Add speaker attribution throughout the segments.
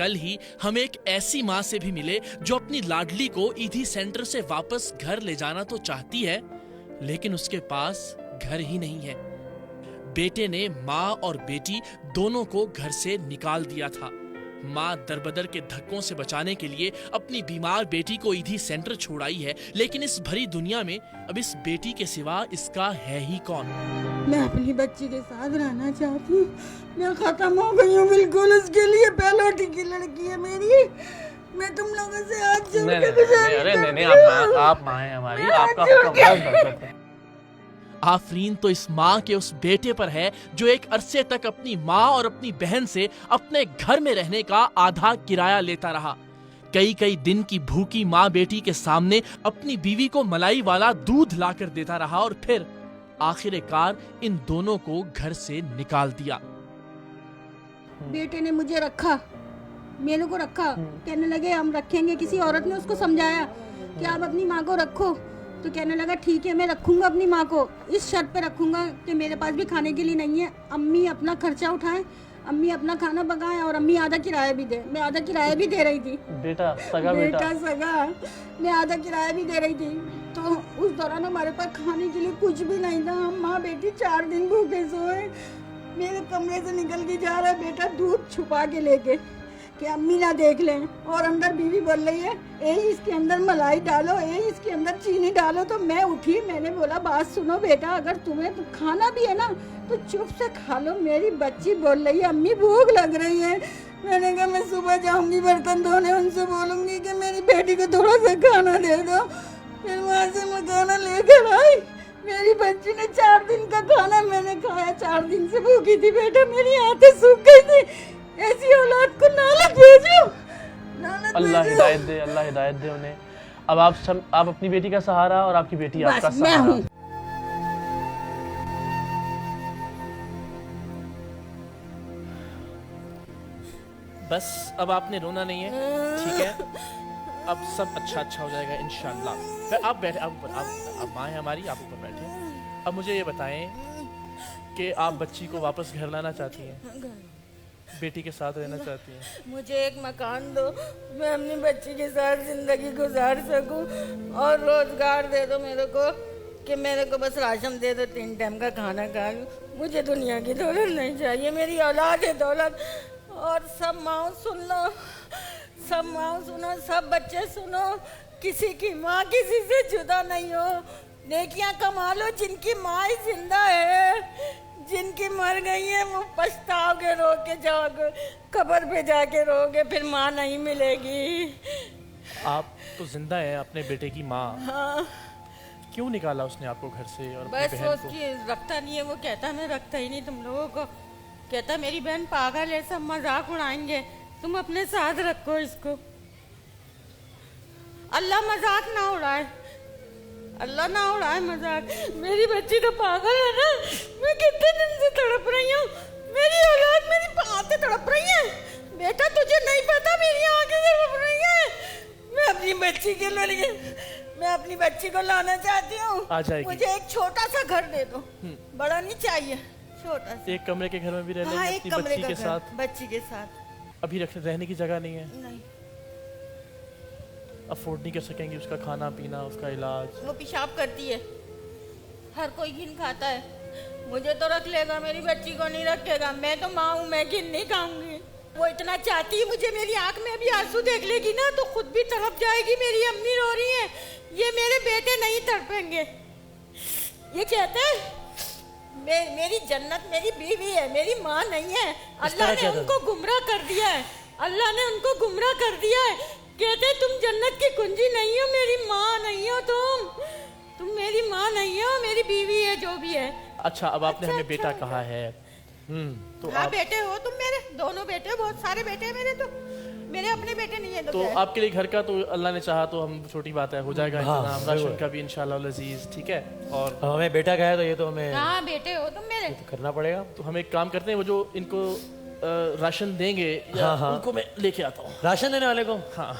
Speaker 1: कल ही हम एक ऐसी माँ से भी मिले जो अपनी लाडली को ईदी सेंटर से वापस घर ले जाना तो चाहती है, लेकिन उसके पास घर ही नहीं है। बेटे ने माँ और बेटी दोनों को घर से निकाल दिया था। माँ दरबदर के धक्कों से बचाने के लिए अपनी बीमार बेटी को ईदी सेंटर छोड़ाई है, लेकिन इस भरी दुनिया में अब इस बेटी के सिवा इसका है ही कौन।
Speaker 2: मैं अपनी बच्ची के साथ रहना चाहती हूँ। मैं खत्म हो गई हूँ बिल्कुल। उसके लिए पहलोटी की लड़की है मेरी। मैं तुम लोगों से हाथ जोड़ के गुजारिश करती हूँ।
Speaker 3: आप माँ हैं हमारी, आपका
Speaker 1: आफरीन तो इस माँ के उस बेटे पर है जो एक अरसे तक अपनी माँ और अपनी बहन से अपने घर में रहने का आधा किराया लेता रहा। कई कई दिन की भूखी माँ बेटी के सामने अपनी बीवी को मलाई वाला दूध लाकर देता रहा और फिर आखिरकार इन दोनों को घर से निकाल दिया।
Speaker 2: बेटे ने मुझे रखा, मेरे को रखा। कहने लगे हम रखेंगे। किसी औरत ने उसको समझाया कि आप अपनी माँ को रखो, तो कहने लगा ठीक है मैं रखूंगा अपनी माँ को, इस शर्त पे रखूंगा कि मेरे पास भी खाने के लिए नहीं है। अम्मी अपना खर्चा उठाएं, अम्मी अपना खाना पकाएं और अम्मी आधा किराया भी दे। मैं आधा किराया भी दे रही थी।
Speaker 3: बेटा सगा बेटा
Speaker 2: सगा मैं आधा किराया भी दे रही थी। तो उस दौरान हमारे पास खाने के लिए कुछ भी नहीं था। हम माँ बेटी 4 दिन भूखे सोए। मेरे कमरे से निकल के जा रहा है बेटा दूध छुपा के लेके कि अम्मी ना देख लें, और अंदर बीवी बोल रही है ए इसके अंदर मलाई डालो, ए इसके अंदर चीनी डालो। तो मैं उठी, मैंने बोला बात सुनो बेटा, अगर तुम्हें तो खाना भी है ना तो चुप से खा लो। मेरी बच्ची बोल रही है अम्मी भूख लग रही है। मैंने कहा मैं सुबह जाऊंगी बर्तन धोने, उनसे बोलूंगी कि मेरी बेटी को थोड़ा सा खाना दे दो। फिर वहाँ से मैं खाना लेकर आई। मेरी बच्ची ने 4 दिन का खाना मैंने खाया। 4 दिन से भूखी थी बेटा, मेरी आंखें सूख गई थी। ऐसी औलाद को नालत भेजो, नालत
Speaker 3: अल्लाह
Speaker 2: भेजो।
Speaker 3: हिदायत दे, अल्लाह हिदायत दे उन्हें। अब आप अपनी बेटी का सहारा और आपकी बेटी आपका
Speaker 2: बस मैं
Speaker 3: सहारा।
Speaker 2: हूँ।
Speaker 1: बस अब आपने रोना नहीं है, ठीक है? अब सब अच्छा हो जाएगा इंशाल्लाह। आप बैठे, आप माँ हैं हमारी, आप ऊपर बैठे। अब मुझे ये बताएं कि आप बच्ची को वापस घर लाना चाहती हैं, बेटी के साथ रहना चाहती हैं।
Speaker 2: मुझे एक मकान दो, मैं अपनी बच्ची के साथ जिंदगी गुजार सकूं, और रोजगार दे दो मेरे को कि मेरे को बस राशन दे दो, 3 टाइम का खाना खा लूं। मुझे दुनिया की दौलत नहीं चाहिए, मेरी औलाद है दौलत। और सब माँ सुन लो, सब माँ सुनो, सब बच्चे सुनो, किसी की माँ किसी से जुदा नहीं हो। नेकियां कमा लो जिनकी माँ ही जिंदा है, जिनकी मर गई है वो पछताओगे, रो के जाओगे, कब्र पे जाके रोगे, फिर माँ नहीं मिलेगी।
Speaker 1: आप तो जिंदा हैं, अपने बेटे की माँ।
Speaker 2: हाँ।
Speaker 1: क्यों निकाला उसने आपको घर से और अपनी
Speaker 2: बस
Speaker 1: बहन
Speaker 2: वो
Speaker 1: को?
Speaker 2: उसकी रखता नहीं है, वो कहता मैं रखता ही नहीं तुम लोगों को। कहता मेरी बहन पागल है, सब मजाक उड़ाएंगे, तुम अपने साथ रखो इसको। अल्लाह मजाक ना उड़ाए, अल्लाह ना उड़ाए मजाक। मेरी बच्ची तो पागल है ना, मैं कितने दिन से तड़प रही हूँ। मेरी औलाद मेरी आंखें तड़प रही है। बेटा तुझे नहीं पता मेरी आंखें तड़प रही है। मैं अपनी बच्ची के लिए, मैं अपनी बच्ची को लाना चाहती हूँ।
Speaker 1: आ जाएगी।
Speaker 2: मुझे एक छोटा सा घर दे दो, बड़ा नहीं चाहिए, छोटा सा।
Speaker 1: एक कमरे के घर में भी रह
Speaker 2: हाँ,
Speaker 1: लेंगे
Speaker 2: एक
Speaker 1: अपनी
Speaker 2: कमरे
Speaker 1: बच्ची
Speaker 2: का
Speaker 1: के
Speaker 2: घर,
Speaker 1: साथ।
Speaker 2: बच्ची के साथ।
Speaker 1: अभी रहने की जगह नहीं है,
Speaker 2: नहीं,
Speaker 1: अफोर्ड नहीं कर सकेंगे उसका खाना पीना, उसका इलाज।
Speaker 2: वो पेशाब करती है, हर कोई घिन खाता है। मुझे तो रख लेगा, मेरी बच्ची को नहीं रखेगा। मैं तो माँ हूँ, मैं घिन नहीं खाऊंगी। वो इतना चाहती है मुझे, मेरी आंख में भी आंसू देख लेगी ना तो खुद भी तड़प जाएगी। मेरी अम्मी रो रही है, ये मेरे बेटे नहीं तड़पेंगे। ये कहते हैं मेरी जन्नत मेरी बीवी है, मेरी माँ नहीं है। अल्लाह ने उनको गुमराह कर दिया है, अल्लाह ने उनको गुमराह कर दिया है। कहते तुम जन्नत की कुंजी नहीं हो, मेरी माँ नहीं हो, तुम मेरी माँ नहीं हो, मेरी बीवी है जो भी है।
Speaker 1: अच्छा, अब आपने हमें बेटा कहा है, तो
Speaker 2: हाँ
Speaker 1: आप
Speaker 2: बेटे हो तुम मेरे, दोनों बेटे, बहुत सारे बेटे हैं मेरे, तो मेरे अपने बेटे नहीं है।
Speaker 1: तो आपके लिए घर का तो अल्लाह ने चाहा तो हम, छोटी बात है, हो जाएगा इंतजाम, राशन का भी इंशाल्लाह अजीज, ठीक है? और
Speaker 4: हमें बेटा का है तो ये तो हमें
Speaker 2: हाँ बेटे हो तुम मेरे।
Speaker 4: तो करना पड़ेगा।
Speaker 1: तो हम एक काम करते हैं, वो जो इनको राशन देंगे या उनको मैं लेके आता हूँ।
Speaker 4: राशन देने वाले को?
Speaker 1: हाँ,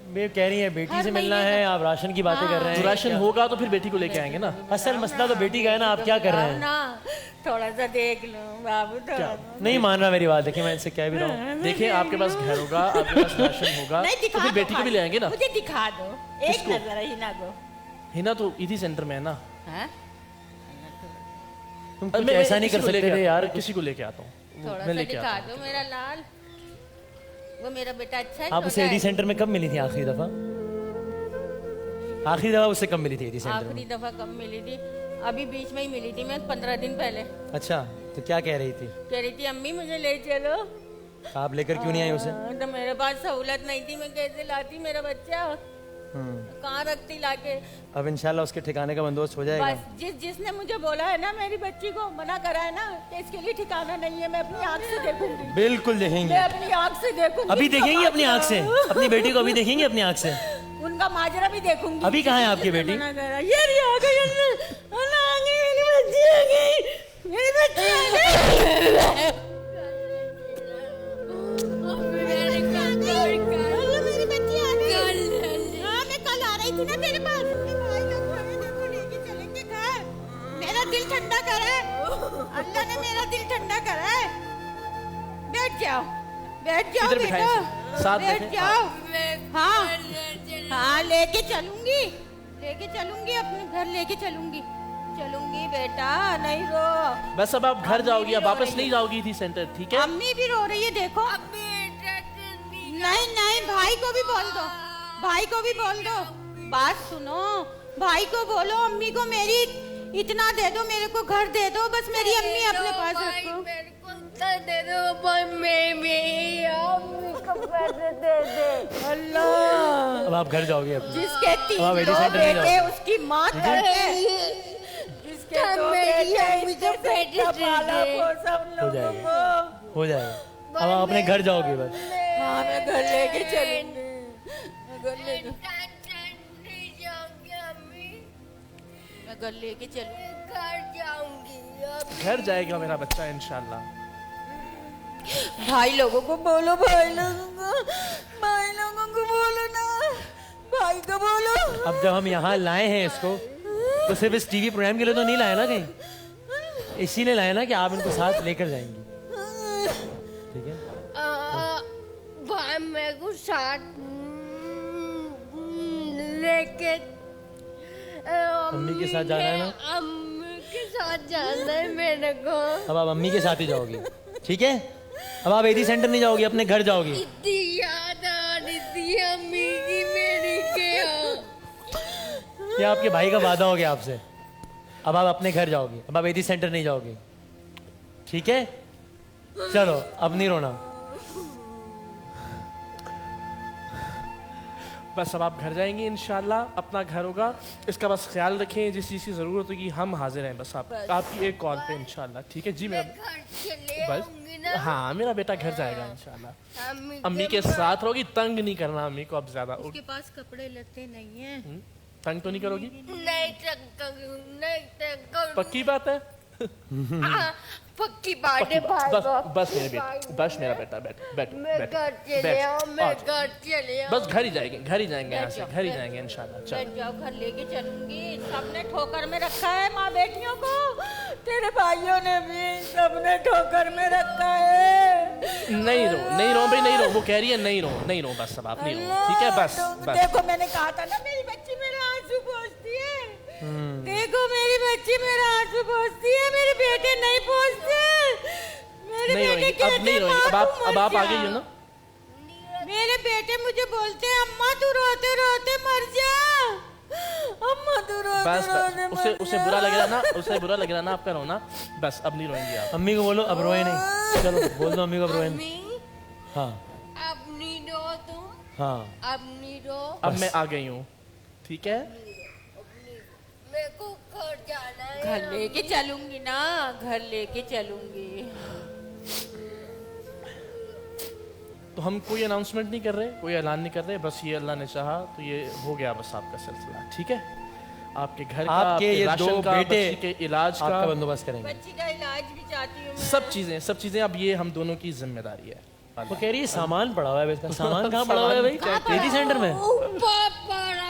Speaker 4: मैं कह रही है बेटी से मिलना है, आप राशन की बातें कर रहे
Speaker 1: तो
Speaker 4: हैं।
Speaker 1: राशन होगा तो फिर बेटी को लेके आएंगे ना।
Speaker 4: असल मसला तो बेटी का है ना, आप क्या कर रहे हैं?
Speaker 2: ना थोड़ा सा देख लो, बाबू
Speaker 3: क्या?
Speaker 4: नहीं मान रहा मेरी बात, देखिए मैं इनसे कह भी रहा हूँ।
Speaker 1: देखिए आपके पास घर होगा, आपके पास राशन होगा,
Speaker 2: नहीं
Speaker 1: तो
Speaker 2: दिखा
Speaker 1: फिर
Speaker 2: दो
Speaker 1: बेटी को भी ले आएंगे ना।
Speaker 2: मुझे दिखा दो एक
Speaker 1: किसको?
Speaker 2: नजर हिना को।
Speaker 1: हिना तो इसी सेंटर में है ना।
Speaker 2: हाँ?
Speaker 4: तुम कुछ ऐसा नहीं कर सकते थे यार।
Speaker 1: किसी को लेके आता हूँ,
Speaker 2: थोड़ा
Speaker 1: मैं
Speaker 2: सा
Speaker 1: लेके
Speaker 2: दिखा
Speaker 1: आता
Speaker 2: दो मेरा लाल। वो मेरा बेटा अच्छा है,
Speaker 4: आप
Speaker 2: छोटा
Speaker 4: उसे एडी
Speaker 2: है।
Speaker 4: सेंटर में कब मिली थी आखिरी दफा? आखिरी दफा उससे कब मिली थी एडी सेंटर
Speaker 2: आखिरी
Speaker 4: में?
Speaker 2: दफा कब मिली थी? अभी बीच में ही मिली थी मैं 15 दिन पहले।
Speaker 4: अच्छा, तो क्या कह रही थी?
Speaker 2: कह रही थी अम्मी मुझे ले चलो।
Speaker 4: आप लेकर क्यों नहीं आई उसे?
Speaker 2: तो मेरे पास सहूलत नहीं थी, मैं कैसे लाती मेरा बच्चा? कहाँ रखती लाके?
Speaker 4: अब इंशाल्लाह उसके ठिकाने का बंदोबस्त हो जाएगा।
Speaker 2: बस जिसने मुझे बोला है ना, मेरी बच्ची को मना करा है ना कि इसके लिए ठिकाना नहीं है, मैं अपनी आंख से देखूंगी।
Speaker 4: बिल्कुल देखेंगे,
Speaker 2: मैं अपनी आंख से देखूंगी।
Speaker 4: अभी देखेंगी अपनी आंख से। अपनी बेटी को अभी देखेंगे अपनी आंख से।
Speaker 2: उनका माजरा भी देखूंगी।
Speaker 4: अभी कहाँ है आपकी बेटी?
Speaker 2: मना करा। ये रही आ गई, अल्लाह आ गई, मेरी बच्ची आ गई, मेरी बच्ची आ गई। मेरी बच्ची आ गई। हाँ, मैं कल आ रही थी ना तेरे पास। अपने भाई लोग खाने देखो लेके चलेंगे घर। मेरा दिल ठंडा करा है, अल्लाह ने मेरा दिल ठंडा करा है। बैठ जाओ, बैठ जाओ
Speaker 1: किधर
Speaker 2: बेटा,
Speaker 1: बिठाएं? साथ
Speaker 2: बैठ
Speaker 1: बैठें?
Speaker 2: जाओ। हाँ हाँ, लेके चलूंगी, लेके चलूंगी, अपने घर लेके चलूंगी, चलूंगी बेटा, नहीं रो।
Speaker 1: बस अब आप घर
Speaker 2: अम्मी
Speaker 1: जाओगी,
Speaker 2: भी
Speaker 1: अब
Speaker 2: रो
Speaker 1: वापस
Speaker 2: रही
Speaker 1: नहीं
Speaker 2: है।
Speaker 1: जाओगी थी सेंटर, ठीक है?
Speaker 2: अम्मी भी रो रही है, देखो। नहीं नहीं, भाई को भी बोल दो, भाई को भी बोल दो। बात सुनो, भाई को बोलो अम्मी को मेरी इतना दे दो, मेरे को घर दे दो, बस मेरी अम्मी अपने पास रखो।
Speaker 5: दे दो भाई, मैं अम्मी को पैसे दे दे।
Speaker 2: अल्लाह,
Speaker 4: अब आप घर जाओगे अब।
Speaker 2: जिसके
Speaker 4: अब
Speaker 2: तीन
Speaker 4: आप एडी
Speaker 2: दो
Speaker 4: सेंटर नहीं
Speaker 2: बेटे
Speaker 4: जाओगे।
Speaker 2: उसकी माँ तड़पे, जिसके दो बेटे
Speaker 5: अम्मी को पैसे
Speaker 2: इतना
Speaker 5: दे
Speaker 2: पाला
Speaker 5: दे।
Speaker 2: पोसा हम
Speaker 4: हो
Speaker 2: लोगों
Speaker 4: जाएगा,
Speaker 2: को।
Speaker 4: हो जाएगा। अब आप अपने घर जाओगे बस।
Speaker 2: हाँ, मैं घर लेके चलूंगी, मैं घर लेके,
Speaker 5: नहीं जाऊंगी अम्मी,
Speaker 2: मैं घर लेके चलूंगी।
Speaker 5: घर जाऊंगी अब।
Speaker 1: घर जाएगा मेरा बच्चा इंशाल्लाह।
Speaker 2: भाई लोगों को बोलो, भाई लोगों को बोलो ना, भाई को बोलो।
Speaker 4: अब जब हम यहाँ लाए हैं इसको, तो सिर्फ इस टीवी प्रोग्राम के लिए तो नहीं लाए ना कहीं, इसीलिए लाए ना कि आप इनको साथ लेकर जाएंगी, ठीक है?
Speaker 5: भाई मेरे को साथ लेके
Speaker 4: अम्मी के साथ जाना है ना?
Speaker 5: अम्मी के साथ जाना है मेरे को।
Speaker 4: अब आप अम्मी के साथ ही जाओगी, ठीक है? अब आप एडी सेंटर नहीं जाओगी, अपने घर जाओगी।
Speaker 5: इतनी याद आ रही थी अम्मी की मेरी के यहाँ।
Speaker 4: ये आपके भाई का वादा हो गया आपसे। अब आप अपने घर जाओगी, अब आप एडी सेंटर नहीं जाओगी, ठीक है? चलो अब नहीं रोना।
Speaker 1: बस अब आप घर जाएंगे इंशाल्लाह, अपना घर होगा, इसका बस ख्याल रखें, जिस चीज़ की ज़रूरत होगी हम हाजिर हैं, बस आप आपकी एक कॉल पे इंशाल्लाह, ठीक है जी? मेरा
Speaker 5: घर चले
Speaker 1: बस
Speaker 5: आऊंगी ना।
Speaker 1: हाँ, मेरा बेटा घर जाएगा इंशाल्लाह।
Speaker 5: अम्मी
Speaker 1: अम्मी के साथ रहोगी, तंग नहीं करना अम्मी को अब ज्यादा।
Speaker 2: उसके पास कपड़े लगते नहीं हैं।
Speaker 1: तंग तो नहीं करोगी?
Speaker 5: नहीं तक
Speaker 1: पक्की बात है?
Speaker 5: पक्की बात है भाई।
Speaker 1: बस बस मेरे बेटे, बस मेरा बेटा, बैठ बैठ
Speaker 5: मैं
Speaker 1: बैठ
Speaker 5: घर चले
Speaker 1: बैठ,
Speaker 5: आऊं, मैं
Speaker 1: आ जाओ।
Speaker 5: घर चले आऊं।
Speaker 1: बस घर ही जाएंगे, घर ही जाएंगे यहाँ से, घर ही जाएंगे इंशाल्लाह। चलो
Speaker 2: बैठ जाओ, घर लेके चलूंगी। सबने ठोकर में रखा है माँ बेटियों को, तेरे भाइयों ने भी, सबने ठोकर में रखा है।
Speaker 1: नहीं रो, नहीं रो भाई, नहीं रो, वो कह रही है नहीं रो, नहीं रो, बस अब आप नहीं रो, ठीक है? बस बस
Speaker 2: देखो, मैंने कहा था ना मेरी बच्ची मेरा आंसू पोंछती है। देखो मेरी बच्ची मेरा आंसू पोंछती है, मेरे बेटे नहीं पोंछते। मेरे
Speaker 1: नहीं
Speaker 2: बेटे
Speaker 1: रोएंगे,
Speaker 2: कहते
Speaker 1: अब नहीं
Speaker 2: हैं,
Speaker 1: रोएंगे, अब
Speaker 2: "माँ,
Speaker 1: आप
Speaker 2: तू
Speaker 1: अब
Speaker 2: मर
Speaker 1: आप आ
Speaker 2: जा।"
Speaker 1: गई हो ना?
Speaker 2: मेरे बेटे मुझे बोलते हैं अम्मा तू रोते रोते मर जा, अम्मा तू रोते
Speaker 1: बस
Speaker 2: रोते
Speaker 1: उसे
Speaker 2: मर
Speaker 1: उसे
Speaker 2: जा।
Speaker 1: बुरा लग रहा ना, उसे बुरा लग रहा ना आपका रोना, बस अब नहीं रोएंगे आप।
Speaker 4: अम्मी को बोलो अब रोए नहीं, चलो बोल दो अम्मी को अब रोए नहीं।
Speaker 5: अम्मी
Speaker 4: हाँ
Speaker 5: अब नहीं रो तुम,
Speaker 4: हाँ,
Speaker 5: अब नहीं रो।
Speaker 1: अब मैं आ गई हूँ, ठीक है?
Speaker 5: मेरे को घर जाना है।
Speaker 2: घर लेके चलूंगी ना, घर लेके चलूंगी।
Speaker 1: तो हम कोई अनाउंसमेंट नहीं कर रहे, कोई ऐलान नहीं कर रहे, बस ये अल्लाह ने चाहा तो ये हो गया बस आपका सिलसिला, ठीक है? आपके घर का,
Speaker 4: आपके ये
Speaker 1: राशन
Speaker 4: दो
Speaker 1: का,
Speaker 4: बेटे
Speaker 1: बच्ची के इलाज
Speaker 4: आपका
Speaker 1: का,
Speaker 4: बंदोबस्त करेंगे।
Speaker 2: बच्ची का इलाज भी चाहती हूँ मैं।
Speaker 1: सब चीजें अब ये हम दोनों की जिम्मेदारी है।
Speaker 4: वो कह रही है सामान पड़ा हुआ है, इसका सामान कहाँ पड़ा हुआ है भाई? एडी सेंटर में।
Speaker 5: ऊपर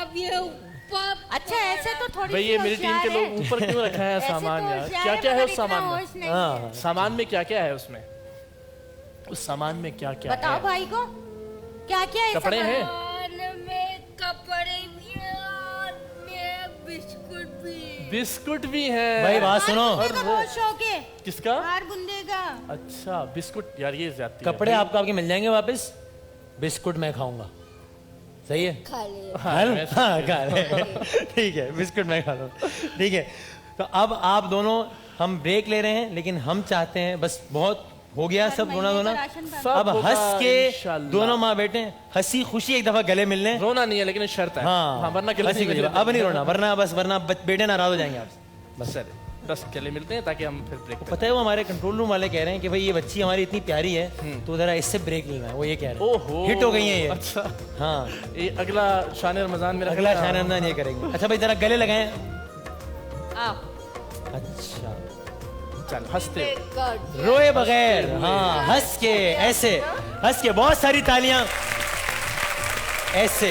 Speaker 5: अब ये ऊपर अच्छा ऐसे तो थोड़ी
Speaker 1: भाई ये मेरी टीम के लोग ऊपर क्यों रखा है
Speaker 5: ऐसे
Speaker 1: सामान
Speaker 5: तो
Speaker 1: यार?
Speaker 5: होशियार
Speaker 1: क्या
Speaker 5: है,
Speaker 1: क्या है
Speaker 5: मगर
Speaker 1: उस सामान
Speaker 5: इतना
Speaker 1: में?
Speaker 5: होश नहीं
Speaker 4: हाँ
Speaker 5: है।
Speaker 1: सामान में क्या क्या है उसमें? उस सामान में क्या क्या
Speaker 5: बताओ
Speaker 1: है?
Speaker 5: भाई को क्या क्या है
Speaker 1: कपड़े हैं?
Speaker 5: सामान में कपड़े भी हैं और में बिस्कुट भी है।
Speaker 1: बिस्कुट भी है।
Speaker 4: भाई बात सुनो,
Speaker 5: हार बुंदे का बहुत शौक है।
Speaker 1: किसका?
Speaker 5: हार बुंदे का।
Speaker 1: अच्छा बिस्कुट यार ये ज्यादा
Speaker 4: कपड़े आपको आपके मिल जाएंगे वापस, बिस्कुट मैं खाऊंगा, सही है?
Speaker 5: खा ले।
Speaker 4: खा लो? हाँ खा ले। ठीक है, बिस्कुट मैं खा लूँ, ठीक है। तो अब आप दोनों हम ब्रेक ले रहे हैं, लेकिन हम चाहते हैं बस बहुत हो गया सब रोना धोना, अब हंस के दोनों माँ बेटे हंसी खुशी एक दफा गले मिल लें।
Speaker 1: रोना नहीं है लेकिन शर्त है।
Speaker 4: हाँ
Speaker 1: वरना
Speaker 4: हंसी खुशी, अब नहीं रोना, वरना बस वरना बेटे नाराज हो जाएंगे आपसे।
Speaker 1: बस सर 10 गले मिलते हैं ताकि हम फिर ब्रेक
Speaker 4: पता है वो हमारे कंट्रोल रूम वाले कह रहे हैं कि भाई ये बच्ची हमारी इतनी प्यारी है तो जरा इससे ब्रेक लेना है, वो ये कह रहे हैं।
Speaker 1: ओहो
Speaker 4: हिट हो गई है ये।
Speaker 1: अच्छा
Speaker 4: हाँ
Speaker 1: ये अगला शान रमजान में
Speaker 4: अगला शान रमजान ये करेंगे। अच्छा भाई जरा गले लगाएं।
Speaker 5: आओ।
Speaker 4: अच्छा
Speaker 1: चल हंसते
Speaker 4: रोए बगैर, हाँ हंस के ऐसे, हंस के बहुत सारी तालियां ऐसे।